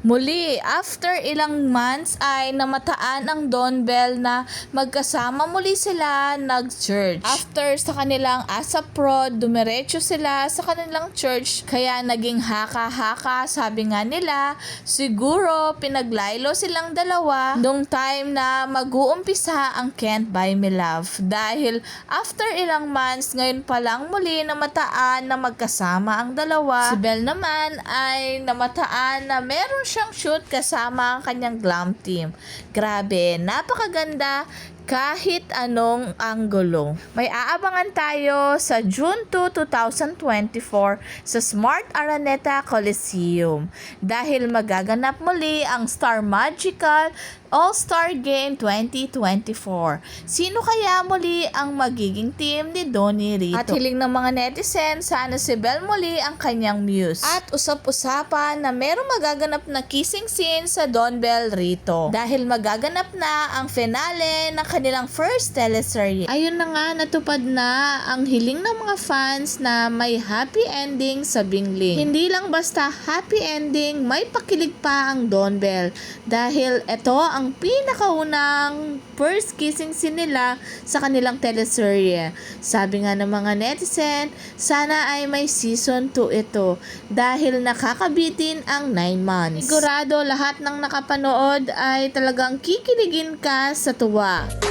Muli, after ilang months ay namataan ang Don Bell na magkasama muli sila nag-church. After sa kanilang ASAP prod, dumiretso sila sa kanilang church kaya naging haka-haka. Sabi nga nila, siguro pinaglaylo silang dalawa nung time na mag-uumpisa ang Can't Buy Me Love. Dahil after ilang months, ngayon pa lang muli namataan na magkasama ang dalawa. Si Bell naman ay namataan na meron siyang shoot kasama ang kanyang glam team. Grabe, napakaganda kahit anong anggulo. May aabangan tayo sa June 2, 2024 sa Smart Araneta Coliseum dahil magaganap muli ang Star Magical All-Star Game 2024. Sino kaya muli ang magiging team ni Donnie rito? At hiling ng mga netizen, sana si Bell muli ang kanyang muse. At usap-usapan na merong magaganap na kissing scene sa Don Bell rito dahil magaganap na ang finale ng kanilang first teleserye. Ayun na nga, natupad na ang hiling ng mga fans na may happy ending sa Bingling. Hindi lang basta happy ending, may pakilig pa ang Don Bell dahil ito ang pinakaunang first kissing scene nila sa kanilang teleserye. Sabi nga ng mga netizen, sana ay may season 2 ito dahil nakakabitin ang 9 months. Sigurado lahat ng nakapanood ay talagang kikiligin ka sa tuwa.